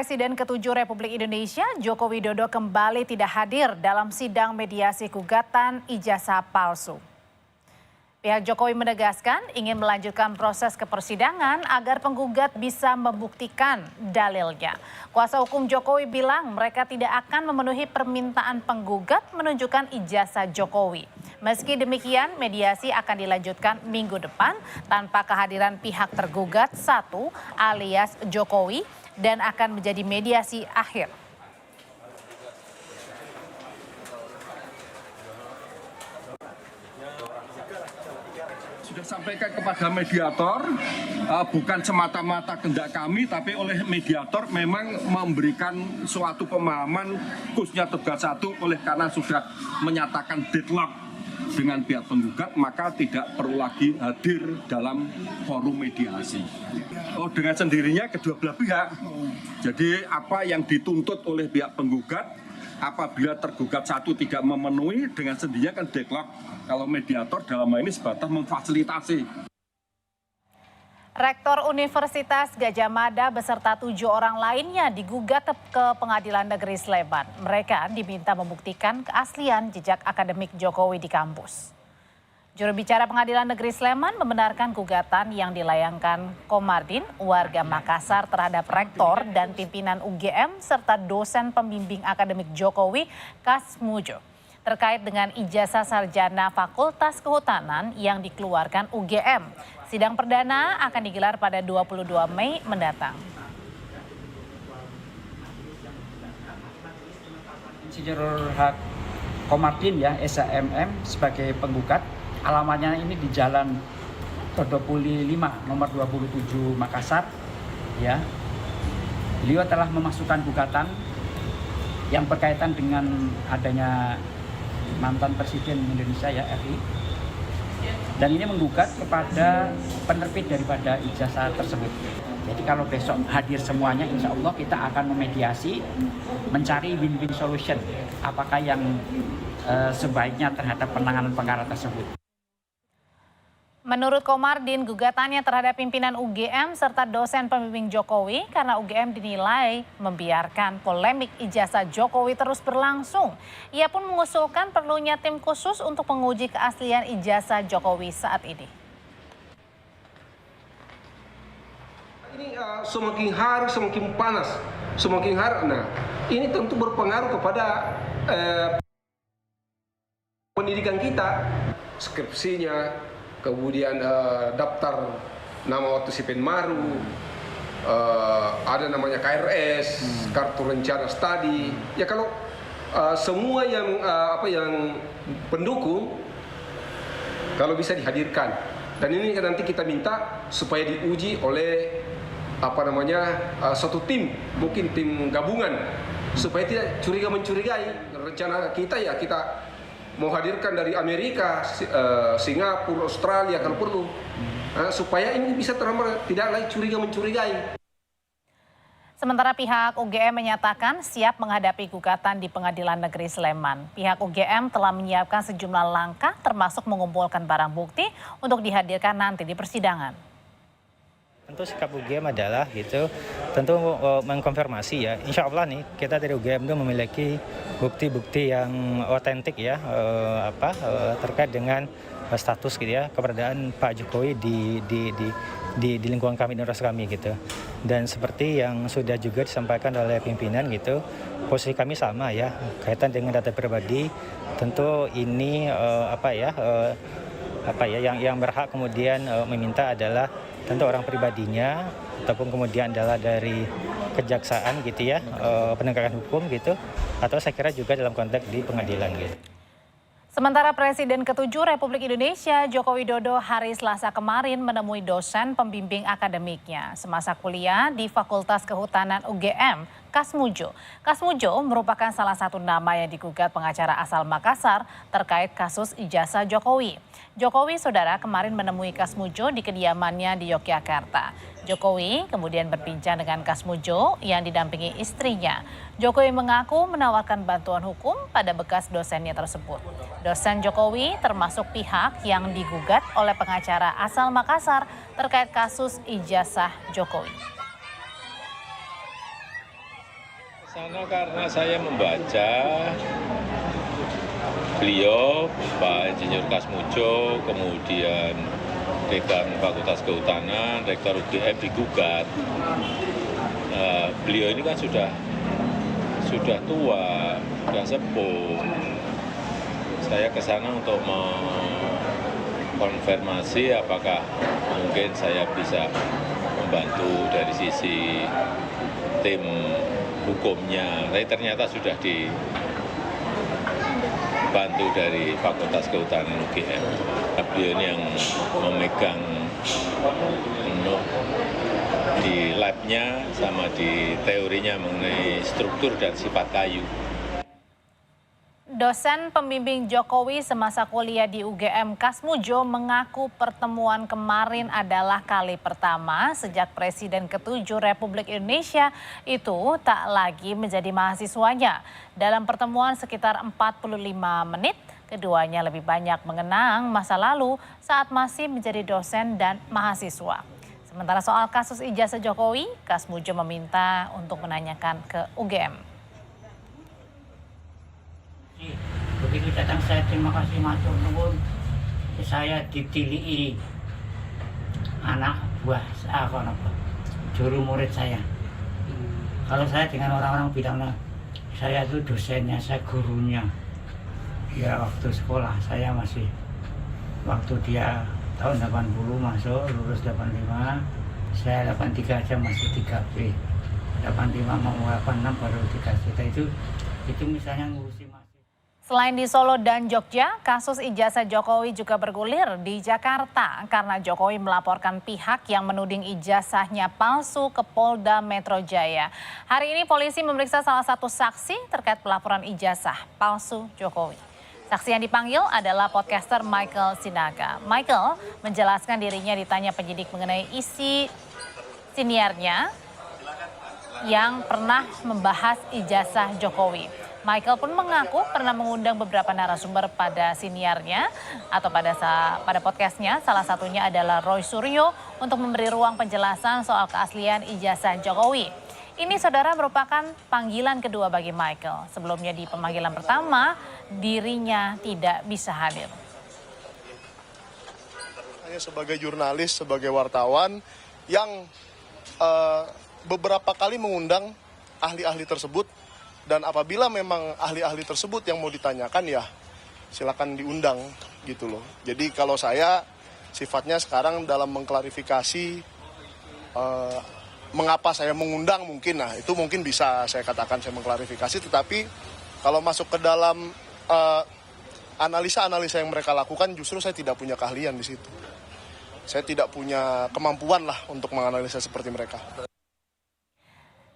Presiden ke-7 Republik Indonesia, Joko Widodo kembali tidak hadir dalam sidang mediasi gugatan ijazah palsu. Pihak Jokowi menegaskan ingin melanjutkan proses ke persidangan agar penggugat bisa membuktikan dalilnya. Kuasa hukum Jokowi bilang mereka tidak akan memenuhi permintaan penggugat menunjukkan ijazah Jokowi. Meski demikian, mediasi akan dilanjutkan minggu depan tanpa kehadiran pihak tergugat satu alias Jokowi dan akan menjadi mediasi akhir. Sudah sampaikan kepada mediator, bukan semata-mata kehendak kami, tapi oleh mediator memang memberikan suatu pemahaman khususnya tugas satu oleh karena sudah menyatakan deadlock dengan pihak penggugat, maka tidak perlu lagi hadir dalam forum mediasi. Dengan sendirinya kedua belah pihak. Jadi apa yang dituntut oleh pihak penggugat, apabila tergugat satu tidak memenuhi, dengan sendirinya kan deadlock. Kalau mediator dalam hal ini sebatas memfasilitasi. Rektor Universitas Gadjah Mada beserta 7 orang lainnya digugat ke Pengadilan Negeri Sleman. Mereka diminta membuktikan keaslian jejak akademik Jokowi di kampus. Juru bicara Pengadilan Negeri Sleman membenarkan gugatan yang dilayangkan Komardin, warga Makassar terhadap rektor dan pimpinan UGM serta dosen pembimbing akademik Jokowi, Kasmujo, terkait dengan ijazah sarjana Fakultas Kehutanan yang dikeluarkan UGM. Sidang perdana akan digelar pada 22 Mei mendatang. Insinyur Hak Komardin ya, SHMM sebagai penggugat. Alamatnya ini di Jalan Todopuli 5 nomor 27 Makassar ya. Beliau telah memasukkan gugatan yang berkaitan dengan adanya mantan Presiden Indonesia ya, RI. Dan ini menggugat kepada penerbit daripada ijazah tersebut. Jadi kalau besok hadir semuanya, insya Allah kita akan memediasi, mencari win-win solution. Apakah yang sebaiknya terhadap penanganan perkara tersebut. Menurut Komardin, gugatannya terhadap pimpinan UGM serta dosen pembimbing Jokowi karena UGM dinilai membiarkan polemik ijazah Jokowi terus berlangsung. Ia pun mengusulkan perlunya tim khusus untuk menguji keaslian ijazah Jokowi saat ini. Ini semakin hari semakin panas, semakin hari. Nah, ini tentu berpengaruh kepada pendidikan kita, skripsinya, kemudian daftar nama waktu si Penmaru, ada namanya KRS, kartu rencana studi. Ya kalau semua yang pendukung kalau bisa dihadirkan. Dan ini nanti kita minta supaya diuji oleh satu tim, mungkin tim gabungan, supaya tidak curiga-mencurigai. Rencana kita ya kita mau hadirkan dari Amerika, Singapura, Australia kalau perlu, supaya ini bisa tidak lagi curiga-mencurigai. Sementara pihak UGM menyatakan siap menghadapi gugatan di Pengadilan Negeri Sleman. Pihak UGM telah menyiapkan sejumlah langkah termasuk mengumpulkan barang bukti untuk dihadirkan nanti di persidangan. Tentu sikap UGM adalah tentu mengkonfirmasi ya. Insya Allah nih kita dari UGM itu memiliki bukti-bukti yang otentik ya, terkait dengan status keberadaan Pak Jokowi di lingkungan kami, universitas kami gitu. Dan seperti yang sudah juga disampaikan oleh pimpinan posisi kami sama ya, kaitan dengan data pribadi. Tentu ini yang berhak kemudian meminta adalah tentu orang pribadinya ataupun kemudian adalah dari kejaksaan penegakan hukum atau saya kira juga dalam konteks di pengadilan Sementara Presiden ke-7 Republik Indonesia Joko Widodo hari Selasa kemarin menemui dosen pembimbing akademiknya semasa kuliah di Fakultas Kehutanan UGM, Kasmujo. Kasmujo merupakan salah satu nama yang digugat pengacara asal Makassar terkait kasus ijazah Jokowi. Jokowi saudara kemarin menemui Kasmujo di kediamannya di Yogyakarta. Jokowi kemudian berbincang dengan Kasmujo yang didampingi istrinya. Jokowi mengaku menawarkan bantuan hukum pada bekas dosennya tersebut. Dosen Jokowi termasuk pihak yang digugat oleh pengacara asal Makassar terkait kasus ijazah Jokowi. Sana karena saya membaca beliau, Pak Insinyur Kasmujo, kemudian Dekan Fakultas Kehutanan, Rektor UGM digugat. Beliau ini kan sudah tua, sudah sepuh. Saya ke sana untuk mengkonfirmasi apakah mungkin saya bisa membantu dari sisi tim hukumnya. Tapi ternyata sudah dibantu dari Fakultas Kehutanan UGM. Beliau ini yang memegang penuh di lab-nya sama di teorinya mengenai struktur dan sifat kayu. Dosen pembimbing Jokowi semasa kuliah di UGM Kasmujo mengaku pertemuan kemarin adalah kali pertama sejak Presiden ke-7 Republik Indonesia itu tak lagi menjadi mahasiswanya. Dalam pertemuan sekitar 45 menit, keduanya lebih banyak mengenang masa lalu saat masih menjadi dosen dan mahasiswa. Sementara soal kasus ijazah Jokowi, Kasmujo meminta untuk menanyakan ke UGM. Begitu datang saya terima kasih matur nuwun, saya ditilii anak buah juru murid saya. Kalau saya dengan orang-orang bilang, saya itu dosennya, saya gurunya. Ya waktu sekolah saya masih, waktu dia tahun 80 masuk, lulus 85, saya 83 aja masih 3B. 85 mau 86 baru 3C. Itu misalnya ngurusi masih. Selain di Solo dan Jogja, kasus ijazah Jokowi juga bergulir di Jakarta karena Jokowi melaporkan pihak yang menuding ijazahnya palsu ke Polda Metro Jaya. Hari ini polisi memeriksa salah satu saksi terkait pelaporan ijazah palsu Jokowi. Saksi yang dipanggil adalah podcaster Michael Sinaga. Michael menjelaskan dirinya ditanya penyidik mengenai isi siniarnya yang pernah membahas ijazah Jokowi. Michael pun mengaku pernah mengundang beberapa narasumber pada siniarnya atau pada podcastnya. Salah satunya adalah Roy Suryo untuk memberi ruang penjelasan soal keaslian ijazah Jokowi. Ini saudara merupakan panggilan kedua bagi Michael. Sebelumnya di pemanggilan pertama dirinya tidak bisa hadir. Saya sebagai jurnalis, sebagai wartawan yang beberapa kali mengundang ahli-ahli tersebut. Dan apabila memang ahli-ahli tersebut yang mau ditanyakan ya silakan diundang gitu loh. Jadi kalau saya sifatnya sekarang dalam mengklarifikasi mengapa saya mengundang mungkin, nah itu mungkin bisa saya katakan saya mengklarifikasi. Tetapi kalau masuk ke dalam analisa-analisa yang mereka lakukan justru saya tidak punya keahlian di situ. Saya tidak punya kemampuan lah untuk menganalisa seperti mereka.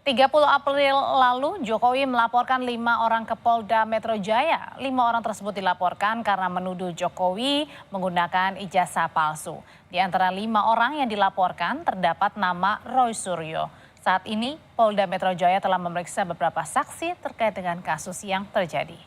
30 April lalu, Jokowi melaporkan 5 orang ke Polda Metro Jaya. 5 orang tersebut dilaporkan karena menuduh Jokowi menggunakan ijazah palsu. Di antara 5 orang yang dilaporkan terdapat nama Roy Suryo. Saat ini, Polda Metro Jaya telah memeriksa beberapa saksi terkait dengan kasus yang terjadi.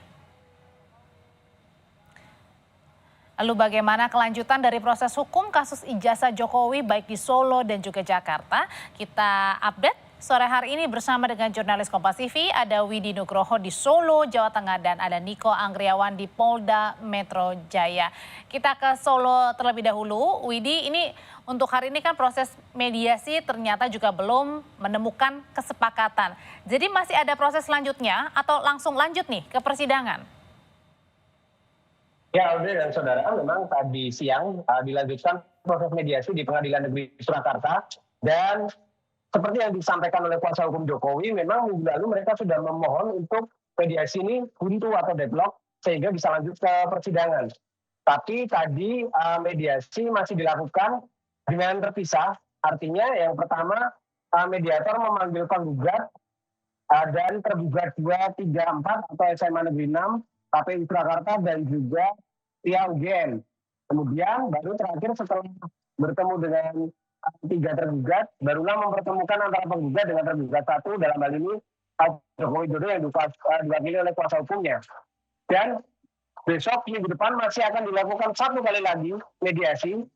Lalu bagaimana kelanjutan dari proses hukum kasus ijazah Jokowi baik di Solo dan juga Jakarta? Kita update sore hari ini bersama dengan jurnalis Kompas TV, ada Widi Nugroho di Solo, Jawa Tengah, dan ada Niko Anggriawan di Polda Metro Jaya. Kita ke Solo terlebih dahulu. Widi, ini untuk hari ini kan proses mediasi ternyata juga belum menemukan kesepakatan. Jadi masih ada proses selanjutnya atau langsung lanjut nih ke persidangan? Ya, Audrey dan saudara, memang tadi siang dilanjutkan proses mediasi di Pengadilan Negeri Surakarta dan seperti yang disampaikan oleh kuasa hukum Jokowi, memang minggu lalu mereka sudah memohon untuk mediasi ini buntu atau deadlock sehingga bisa lanjut ke persidangan. Tapi tadi mediasi masih dilakukan dengan terpisah. Artinya yang pertama mediator memanggil penggugat dan tergugat 2, 3, 4 atau SMA Negeri 6, KPU Surakarta dan juga pihak UGM. Kemudian baru terakhir setelah bertemu dengan 3 tergugat, barulah mempertemukan antara penggugat dengan tergugat 1, dalam hal ini Joko Widodo yang diwakili oleh kuasa hukumnya. Dan besok minggu depan masih akan dilakukan 1 kali lagi mediasi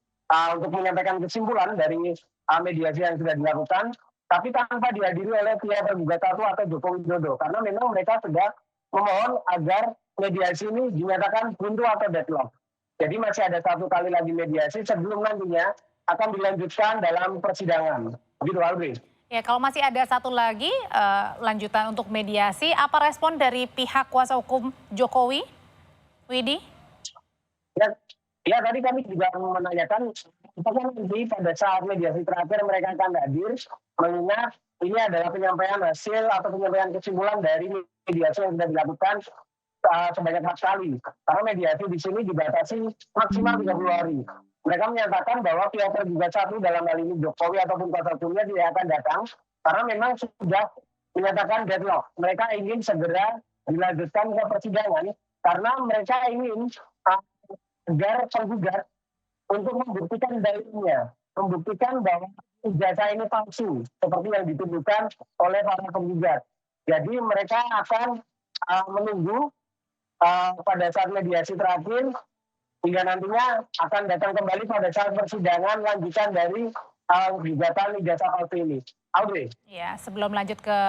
untuk menyampaikan kesimpulan dari mediasi yang sudah dilakukan. tapi tanpa dihadiri oleh pihak tergugat satu atau Joko Widodo, karena memang mereka sudah memohon agar mediasi ini dinyatakan buntu atau deadlock. Jadi masih ada 1 kali lagi mediasi sebelum nantinya akan dilanjutkan dalam persidangan. Begitu, Audrey. Ya, kalau masih ada 1 lagi lanjutan untuk mediasi, apa respon dari pihak kuasa hukum Jokowi, Widi? Ya, tadi kami juga menanyakan apakah nanti pada saat mediasi terakhir mereka akan hadir, mengingat ini adalah penyampaian hasil atau penyampaian kesimpulan dari mediasi yang sudah dilakukan sebanyak 4 kali. Karena mediasi di sini dibatasi maksimal 30 hari. Mereka menyatakan bahwa pihak tergugat satu dalam hal ini Jokowi ataupun kuasa hukumnya tidak akan datang karena memang sudah menyatakan deadlock. Mereka ingin segera dilanjutkan ke persidangan karena mereka ingin agar penggugat untuk membuktikan dalilnya, membuktikan bahwa ijazah ini palsu seperti yang dituduhkan oleh para penggugat. Jadi mereka akan menunggu pada saat mediasi terakhir hingga nantinya akan datang kembali pada saat persidangan lanjutan dari gugatan ijazah palsu ini. Audrey. Ya, sebelum lanjut ke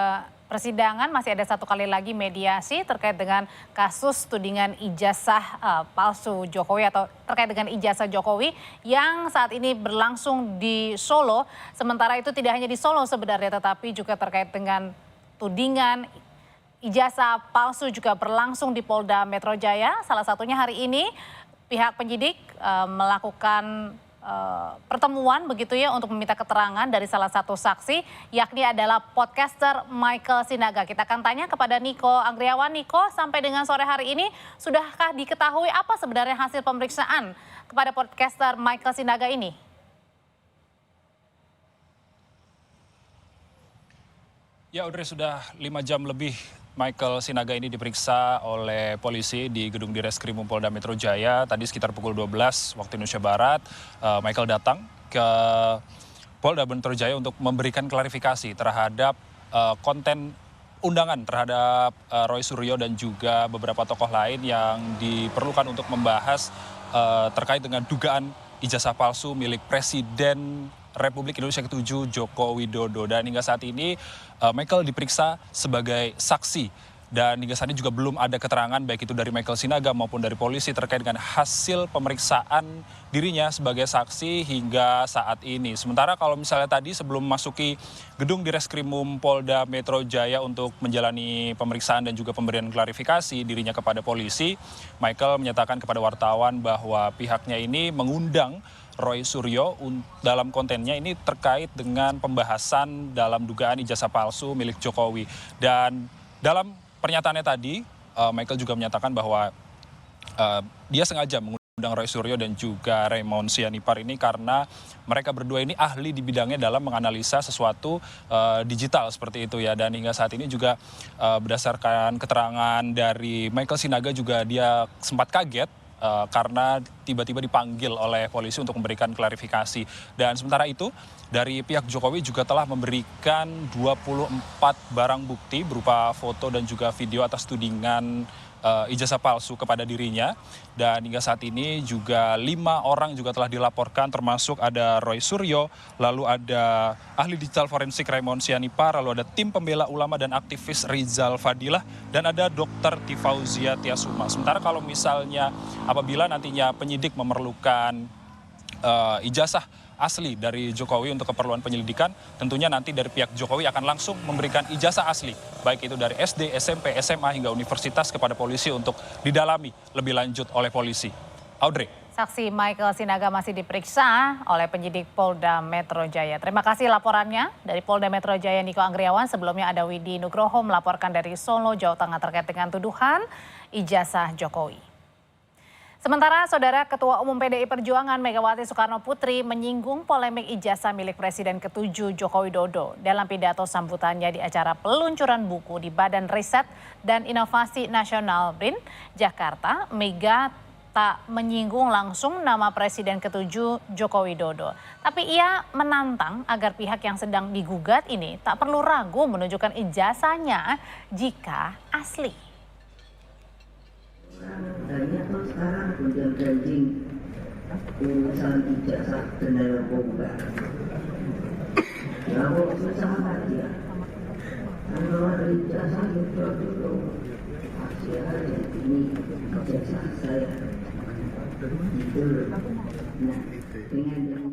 persidangan masih ada 1 kali lagi mediasi terkait dengan kasus tudingan ijazah palsu Jokowi atau terkait dengan ijazah Jokowi yang saat ini berlangsung di Solo. Sementara itu tidak hanya di Solo sebenarnya tetapi juga terkait dengan tudingan ijazah palsu juga berlangsung di Polda Metro Jaya. Salah satunya hari ini pihak penyidik melakukan pertemuan begitu ya untuk meminta keterangan dari salah satu saksi yakni adalah podcaster Michael Sinaga. Kita akan tanya kepada Niko Anggriawan. Niko, sampai dengan sore hari ini sudahkah diketahui apa sebenarnya hasil pemeriksaan kepada podcaster Michael Sinaga ini? Ya, Audrey, sudah 5 jam lebih Michael Sinaga ini diperiksa oleh polisi di gedung Direskrimum Polda Metro Jaya. Tadi sekitar pukul 12 waktu Indonesia Barat, Michael datang ke Polda Metro Jaya untuk memberikan klarifikasi terhadap konten undangan terhadap Roy Suryo dan juga beberapa tokoh lain yang diperlukan untuk membahas terkait dengan dugaan ijazah palsu milik Presiden Republik Indonesia ke-7 Joko Widodo. Dan hingga saat ini Michael diperiksa sebagai saksi. Dan hingga saat ini juga belum ada keterangan baik itu dari Michael Sinaga maupun dari polisi terkait dengan hasil pemeriksaan dirinya sebagai saksi hingga saat ini. Sementara kalau misalnya tadi sebelum memasuki gedung Direskrimum Polda Metro Jaya untuk menjalani pemeriksaan dan juga pemberian klarifikasi dirinya kepada polisi, Michael menyatakan kepada wartawan bahwa pihaknya ini mengundang Roy Suryo dalam kontennya ini terkait dengan pembahasan dalam dugaan ijazah palsu milik Jokowi. Dan dalam pernyataannya tadi, Michael juga menyatakan bahwa dia sengaja mengundang Roy Suryo dan juga Raymond Sianipar ini karena mereka berdua ini ahli di bidangnya dalam menganalisa sesuatu digital seperti itu ya. Dan hingga saat ini juga berdasarkan keterangan dari Michael Sinaga juga dia sempat kaget karena tiba-tiba dipanggil oleh polisi untuk memberikan klarifikasi. Dan sementara itu dari pihak Jokowi juga telah memberikan 24 barang bukti berupa foto dan juga video atas tudingan ijazah palsu kepada dirinya. Dan hingga saat ini juga 5 orang juga telah dilaporkan, termasuk ada Roy Suryo, lalu ada ahli digital forensik Raymond Sianipar, lalu ada tim pembela ulama dan aktivis Rizal Fadilah, dan ada Dr. Tifauzia Tiasuma. Sementara kalau misalnya apabila nantinya penyidik memerlukan ijazah asli dari Jokowi untuk keperluan penyelidikan, tentunya nanti dari pihak Jokowi akan langsung memberikan ijazah asli, baik itu dari SD, SMP, SMA hingga universitas kepada polisi untuk didalami lebih lanjut oleh polisi. Audrey. Saksi Michael Sinaga masih diperiksa oleh penyidik Polda Metro Jaya. Terima kasih laporannya dari Polda Metro Jaya, Niko Anggriawan. Sebelumnya ada Widi Nugroho melaporkan dari Solo, Jawa Tengah terkait dengan tuduhan ijazah Jokowi. Sementara Saudara Ketua Umum PDI Perjuangan Megawati Soekarno Putri menyinggung polemik ijazah milik Presiden ke-7 Joko Widodo. Dalam pidato sambutannya di acara peluncuran buku di Badan Riset dan Inovasi Nasional BRIN, Jakarta, Mega tak menyinggung langsung nama Presiden ke-7 Joko Widodo. Tapi ia menantang agar pihak yang sedang digugat ini tak perlu ragu menunjukkan ijazahnya jika asli. Banyak tuh sekarang gonjang-ganjing urusan ijazah dan narkoba. Ya waktu sama dia. Kalau ada ijazah itu dulu. Masih ada ini ijazah saya. Itu. Nah, dengan